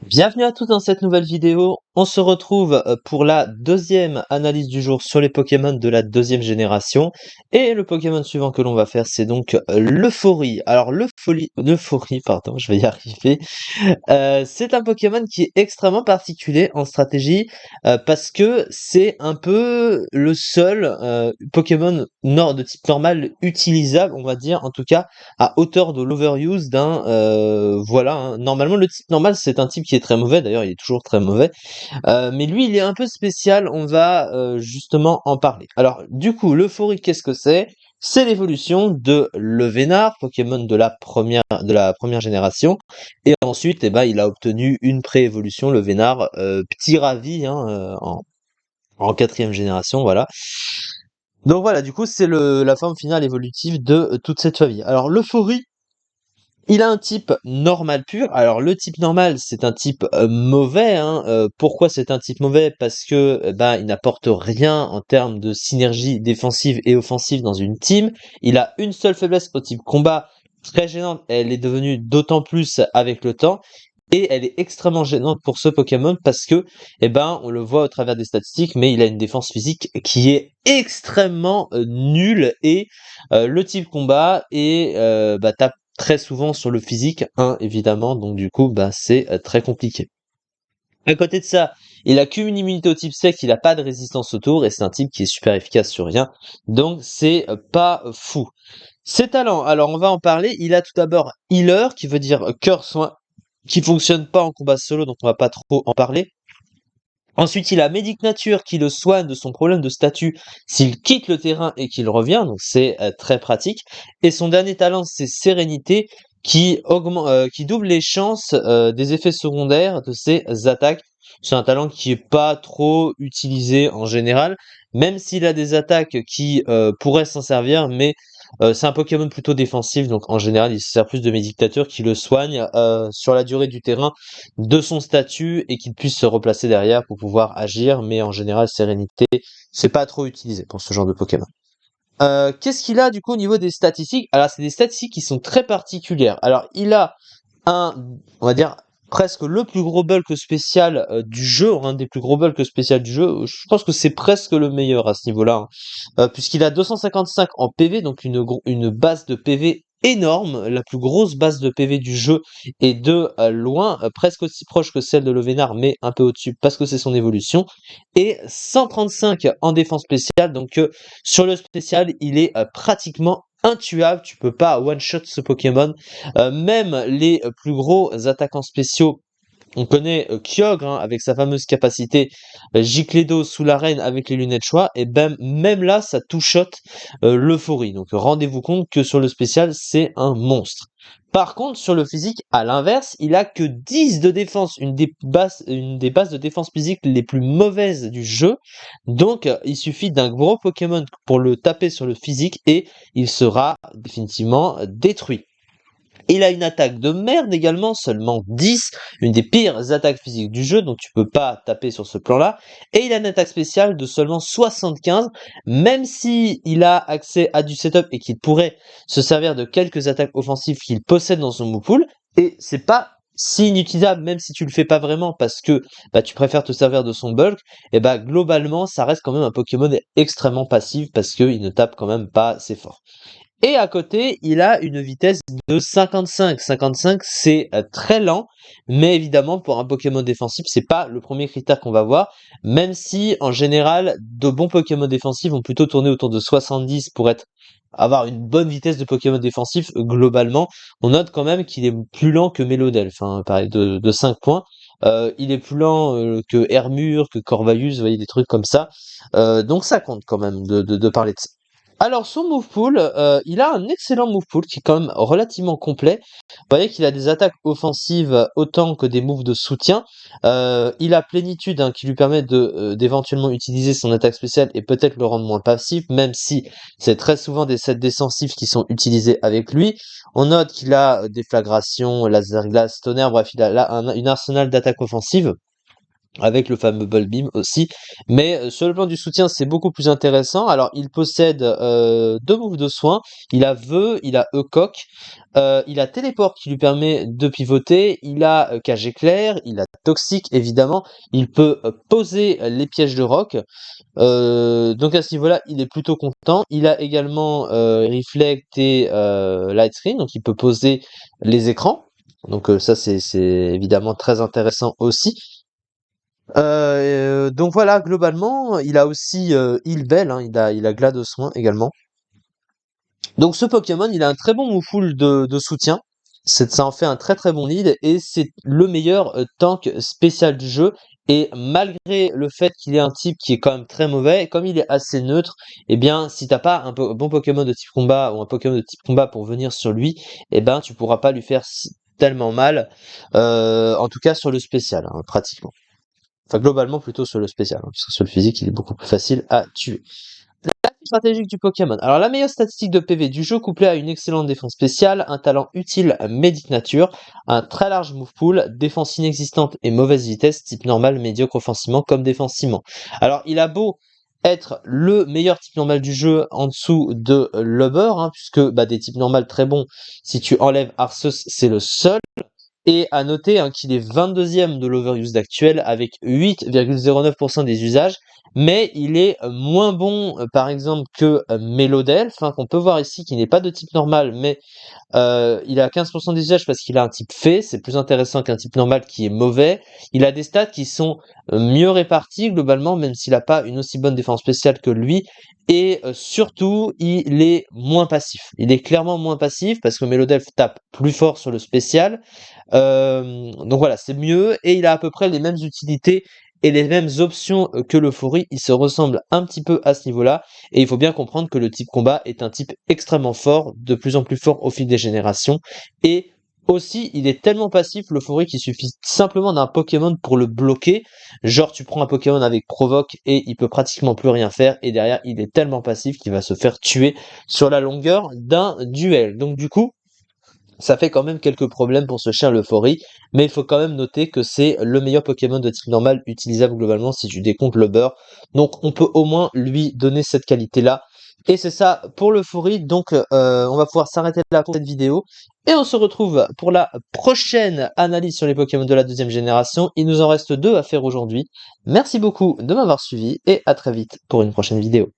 Bienvenue à tous dans cette nouvelle vidéo. On se retrouve pour la deuxième analyse du jour sur les Pokémon de la deuxième génération. Et le Pokémon suivant que l'on va faire, c'est donc l'Euphorie. Alors l'Euphorie, pardon, je vais y arriver. C'est un Pokémon qui est extrêmement particulier en stratégie parce que c'est un peu le seul Pokémon de type normal utilisable, on va dire, en tout cas à hauteur de l'overuse d'un voilà, hein. Normalement le type normal c'est un type qui est très mauvais, d'ailleurs il est toujours très mauvais, mais lui il est un peu spécial, on va justement en parler. Alors du coup l'Euphorie, qu'est-ce que c'est? C'est l'évolution de Levénard, Pokémon de la première génération, et ensuite il a obtenu une pré-évolution, Levénard Petit Ravi, hein, en quatrième génération, voilà. Donc voilà, du coup c'est la forme finale évolutive de toute cette famille. Alors l'Euphorie, il a un type normal pur. Alors le type normal, c'est un type mauvais, hein. Pourquoi c'est un type mauvais? Parce que il n'apporte rien en termes de synergie défensive et offensive dans une team. Il a une seule faiblesse au type combat, très gênante. Elle est devenue d'autant plus avec le temps. Et elle est extrêmement gênante pour ce Pokémon parce que, on le voit au travers des statistiques, mais il a une défense physique qui est extrêmement nulle, et le type combat tape très souvent sur le physique, hein, évidemment, donc du coup, c'est très compliqué. À côté de ça, il a qu'une immunité au type sec, il a pas de résistance autour, et c'est un type qui est super efficace sur rien, donc c'est pas fou. Ses talents, alors on va en parler. Il a tout d'abord Healer, qui veut dire cœur soin, qui fonctionne pas en combat solo, donc on va pas trop en parler. Ensuite, il a Médic Nature qui le soigne de son problème de statut s'il quitte le terrain et qu'il revient, donc c'est très pratique. Et son dernier talent, c'est Sérénité, qui double les chances des effets secondaires de ses attaques. C'est un talent qui est pas trop utilisé en général, même s'il a des attaques qui pourraient s'en servir, mais c'est un Pokémon plutôt défensif, donc en général, il se sert plus de Médictature qui le soigne sur la durée du terrain de son statut et qu'il puisse se replacer derrière pour pouvoir agir, mais en général, Sérénité, c'est pas trop utilisé pour ce genre de Pokémon. Qu'est-ce qu'il a du coup au niveau des statistiques? Alors, c'est des statistiques qui sont très particulières. Alors, il a on va dire, presque le plus gros bulk spécial du jeu, un des plus gros bulk spécial du jeu. Je pense que c'est presque le meilleur à ce niveau-là, hein. Puisqu'il a 255 en PV, donc une base de PV énorme, la plus grosse base de PV du jeu, et de loin, presque aussi proche que celle de Levénard, mais un peu au-dessus parce que c'est son évolution, et 135 en défense spéciale, donc sur le spécial, il est pratiquement intuable, tu peux pas one-shot ce Pokémon. Même les plus gros attaquants spéciaux, on connaît Kyogre, hein, avec sa fameuse capacité Gicledo sous l'arène avec les lunettes choix, et ben même là ça two-shot l'euphorie. Donc rendez-vous compte que sur le spécial, c'est un monstre. Par contre, sur le physique, à l'inverse, il a que 10 de défense, une des bases de défense physique les plus mauvaises du jeu. Donc, il suffit d'un gros Pokémon pour le taper sur le physique et il sera définitivement détruit. Il a une attaque de merde également, seulement 10, une des pires attaques physiques du jeu, donc tu peux pas taper sur ce plan-là. Et il a une attaque spéciale de seulement 75, même si il a accès à du setup et qu'il pourrait se servir de quelques attaques offensives qu'il possède dans son move pool. Et c'est pas si inutilisable, même si tu le fais pas vraiment parce que tu préfères te servir de son bulk, et globalement ça reste quand même un Pokémon extrêmement passif parce qu'il ne tape quand même pas assez fort. Et à côté, il a une vitesse de 55. 55, c'est très lent, mais évidemment, pour un Pokémon défensif, c'est pas le premier critère qu'on va voir, même si, en général, de bons Pokémon défensifs vont plutôt tourner autour de 70 pour avoir une bonne vitesse de Pokémon défensif globalement. On note quand même qu'il est plus lent que Melodel, enfin, pareil, de 5 points. Il est plus lent que Hermure, que Corvalus, vous voyez, des trucs comme ça. Donc ça compte quand même de parler de ça. Alors son move pool, il a un excellent move pool qui est quand même relativement complet. Vous voyez qu'il a des attaques offensives autant que des moves de soutien. Il a plénitude, hein, qui lui permet d'éventuellement utiliser son attaque spéciale et peut-être le rendre moins passif, même si c'est très souvent des sets défensifs qui sont utilisés avec lui. On note qu'il a déflagration, laser glace, tonnerre, bref, il a là une arsenal d'attaques offensives avec le fameux Ball Beam aussi. Mais sur le plan du soutien, c'est beaucoup plus intéressant. Alors, il possède deux moves de soin. Il a Vœu, il a E-Coq, il a Téléport qui lui permet de pivoter, il a Cage Éclair, il a Toxique évidemment, il peut poser les pièges de roc. Donc à ce niveau-là, il est plutôt content. Il a également Reflect et Light Screen, donc il peut poser les écrans. Donc ça c'est évidemment très intéressant aussi. Donc voilà, globalement, il a aussi Heal Bell, hein, il a Glade Soin également. Donc ce Pokémon, il a un très bon move de soutien. Ça en fait un très très bon lead et c'est le meilleur tank spécial du jeu. Et malgré le fait qu'il ait un type qui est quand même très mauvais, comme il est assez neutre, eh bien si t'as pas un bon Pokémon de type combat ou un Pokémon de type combat pour venir sur lui, eh ben tu pourras pas lui faire tellement mal. En tout cas sur le spécial, hein, pratiquement. Enfin globalement plutôt sur le spécial, hein, puisque sur le physique il est beaucoup plus facile à tuer. Stratégique du Pokémon. Alors la meilleure statistique de PV du jeu couplée à une excellente défense spéciale, un talent utile Médic Nature, un très large move pool, défense inexistante et mauvaise vitesse, type normal, médiocre offensivement comme défensivement. Alors il a beau être le meilleur type normal du jeu en dessous de Lubber, hein, puisque des types normaux très bons, si tu enlèves Arceus, c'est le seul. Et à noter qu'il est 22e de l'overuse actuel avec 8,09% des usages, mais il est moins bon par exemple que Melodelph, qu'on peut voir ici, qui n'est pas de type normal, mais il a 15% des usages parce qu'il a un type fée, c'est plus intéressant qu'un type normal qui est mauvais. Il a des stats qui sont mieux répartis globalement, même s'il n'a pas une aussi bonne défense spéciale que lui. Et surtout, il est moins passif. Il est clairement moins passif parce que Melodelph tape plus fort sur le spécial. Donc voilà, c'est mieux et il a à peu près les mêmes utilités et les mêmes options que l'Euphorie. Il se ressemble un petit peu à ce niveau-là et il faut bien comprendre que le type combat est un type extrêmement fort, de plus en plus fort au fil des générations et aussi, il est tellement passif, l'Euphorie, qu'il suffit simplement d'un Pokémon pour le bloquer. Genre, tu prends un Pokémon avec Provoque et il peut pratiquement plus rien faire. Et derrière, il est tellement passif qu'il va se faire tuer sur la longueur d'un duel. Donc du coup, ça fait quand même quelques problèmes pour ce chien l'euphorie, mais il faut quand même noter que c'est le meilleur Pokémon de type normal utilisable globalement si tu décomptes le beurre. Donc on peut au moins lui donner cette qualité-là. Et c'est ça pour l'euphorie, donc on va pouvoir s'arrêter là pour cette vidéo. Et on se retrouve pour la prochaine analyse sur les Pokémon de la deuxième génération. Il nous en reste 2 à faire aujourd'hui. Merci beaucoup de m'avoir suivi et à très vite pour une prochaine vidéo.